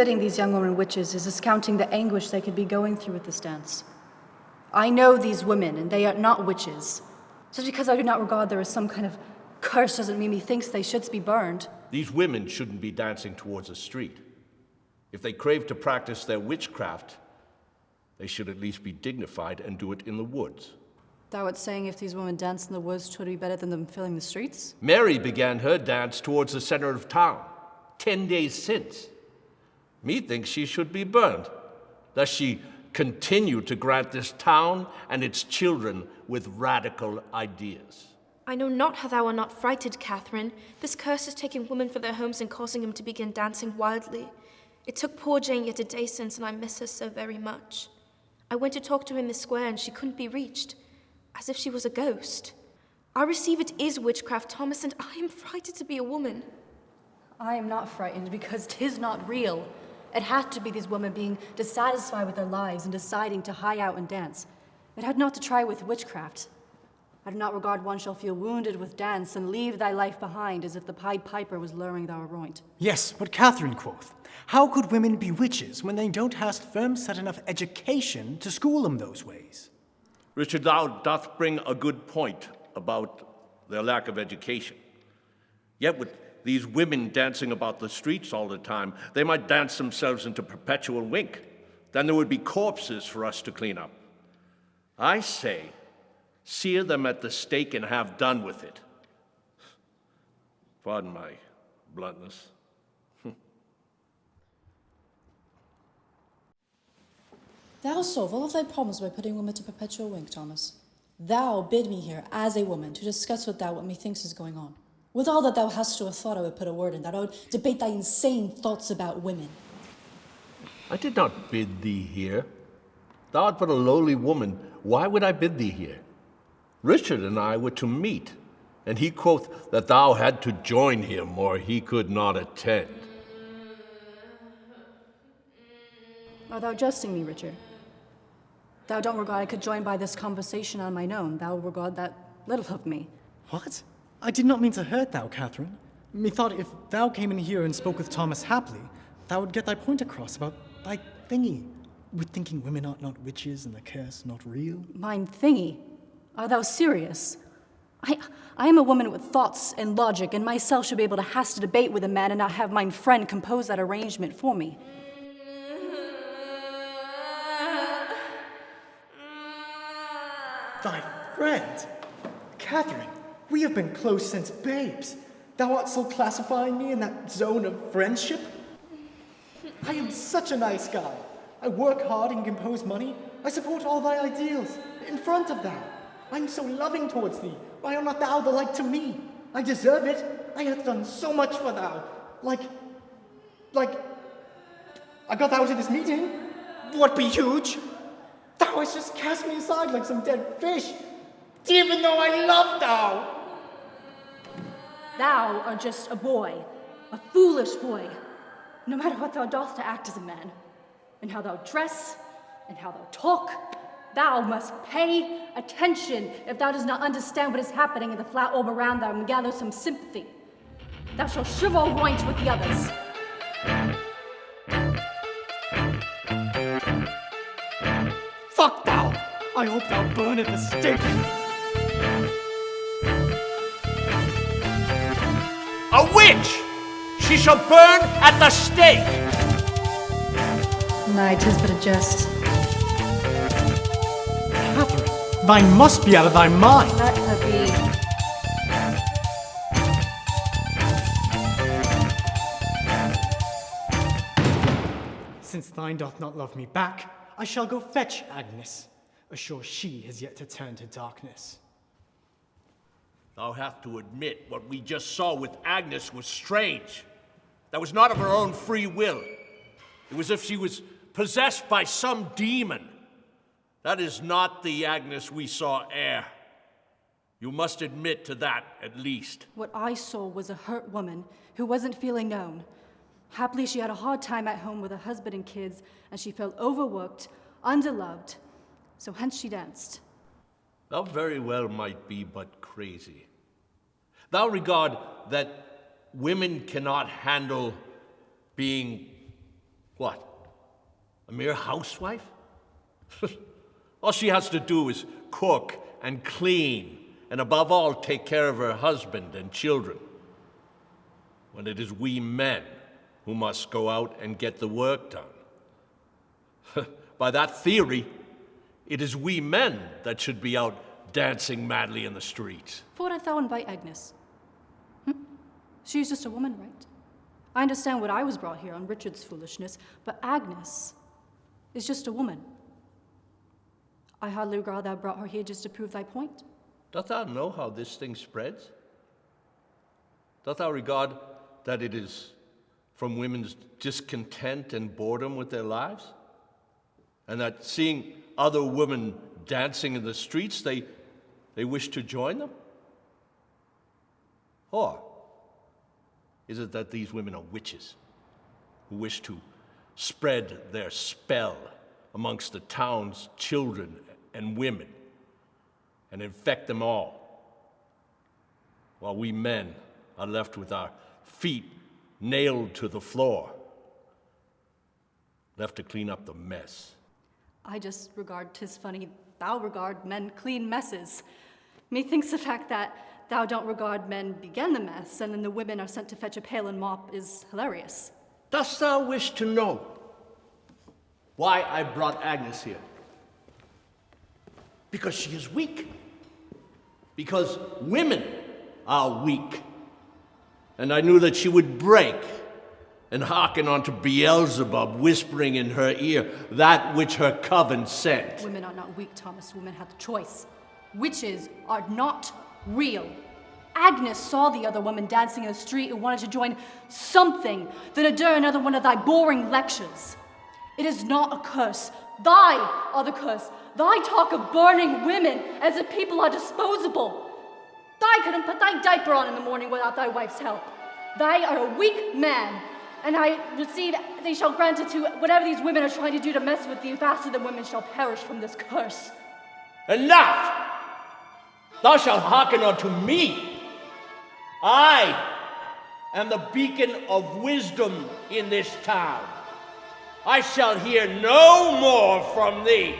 bidding these young women witches is discounting the anguish they could be going through with this dance. I know these women, and they are not witches. Just because I do not regard there as some kind of curse doesn't mean me thinks they should be burned. These women shouldn't be dancing towards a street. If they crave to practice their witchcraft, they should at least be dignified and do it in the woods. Thou art saying if these women dance in the woods, 'twould be better than them filling the streets? Mary began her dance towards the center of town 10 days since. Methinks she should be burned, lest she continue to grant this town and its children with radical ideas. I know not how thou art not frighted, Catherine. This curse is taking women from their homes and causing them to begin dancing wildly. It took poor Jane yet a day since, and I miss her so very much. I went to talk to her in the square, and she couldn't be reached, as if she was a ghost. I receive it is witchcraft, Thomas, and I am frightened to be a woman. I am not frightened because 'tis not real. It had to be these women being dissatisfied with their lives and deciding to hie out and dance. It had not to try with witchcraft. I do not regard one shall feel wounded with dance and leave thy life behind as if the Pied Piper was luring thou aroint. Yes, but Catherine quoth, how could women be witches when they don't hast firm set enough education to school them those ways? Richard, thou doth bring a good point about their lack of education. Yet with these women dancing about the streets all the time, they might dance themselves into perpetual wink. Then there would be corpses for us to clean up. I say, sear them at the stake and have done with it. Pardon my bluntness. Thou solve all of thy problems by putting women to perpetual wink, Thomas. Thou bid me here, as a woman, to discuss with thou what methinks is going on. With all that thou hast to have thought, I would put a word in, that I would debate thy insane thoughts about women. I did not bid thee here. Thou art but a lowly woman. Why would I bid thee here? Richard and I were to meet, and he quoth that thou had to join him, or he could not attend. Art thou jesting me, Richard? Thou don't regard I could join by this conversation on mine own. Thou regard that little of me. What? I did not mean to hurt thou, Catherine. Methought if thou came in here and spoke with Thomas haply, thou would get thy point across about thy thingy, with thinking women are not witches and the curse not real. Mine thingy? Art thou serious? I am a woman with thoughts and logic, and myself should be able to hast a debate with a man and not have mine friend compose that arrangement for me. Thy friend? Catherine, we have been close since babes. Thou art still classifying me in that zone of friendship? I am such a nice guy. I work hard and compose money. I support all thy ideals. In front of thou. I am so loving towards thee. Why art not thou the like to me? I deserve it. I have done so much for thou. Like, I got thou to this meeting. What be huge? Thou hast just cast me aside like some dead fish, even though I love thou. Thou art just a boy, a foolish boy, no matter what thou dost to act as a man, and how thou dress, and how thou talk. Thou must pay attention if thou dost not understand what is happening in the flat orb around thou and gather some sympathy. Thou shalt shrivel roint with the others. Fuck thou! I hope thou burn at the stake. A witch! She shall burn at the stake! Nay, 'tis but a jest. Catherine, thine must be out of thy mind. Let her be. Since thine doth not love me back, I shall go fetch Agnes. Assure she has yet to turn to darkness. Thou hast to admit what we just saw with Agnes was strange. That was not of her own free will. It was as if she was possessed by some demon. That is not the Agnes we saw ere. You must admit to that, at least. What I saw was a hurt woman who wasn't feeling known. Happily, she had a hard time at home with her husband and kids, and she felt overworked, underloved, so hence she danced. Thou very well might be but crazy. Thou regard that women cannot handle being What? A mere housewife? All she has to do is cook and clean, and above all, take care of her husband and children. When it is we men who must go out and get the work done. By that theory, it is we men that should be out dancing madly in the streets. For what thou invite Agnes? She's just a woman, right? I understand what I was brought here on Richard's foolishness, but Agnes is just a woman. I hardly regard thou brought her here just to prove thy point. Doth thou know how this thing spreads? Doth thou regard that it is from women's discontent and boredom with their lives? And that seeing other women dancing in the streets, they wish to join them? Or is it that these women are witches who wish to spread their spell amongst the town's children and women and infect them all, while we men are left with our feet nailed to the floor, left to clean up the mess? I just regard 'tis funny thou regard men clean messes. Methinks the fact that thou don't regard men begin the mess, and then the women are sent to fetch a pail and mop is hilarious. Dost thou wish to know why I brought Agnes here? Because she is weak. Because women are weak. And I knew that she would break and hearken unto Beelzebub, whispering in her ear that which her coven sent. Women are not weak, Thomas. Women have the choice. Witches are not real. Agnes saw the other woman dancing in the street and wanted to join something than endure another one of thy boring lectures. It is not a curse. Thy are the curse. Thy talk of burning women as if people are disposable. Thy couldn't put thy diaper on in the morning without thy wife's help. Thy are a weak man, and I receive they shall grant it to whatever these women are trying to do to mess with thee. Faster than women shall perish from this curse. Enough! Thou shalt hearken unto me. I am the beacon of wisdom in this town. I shall hear no more from thee.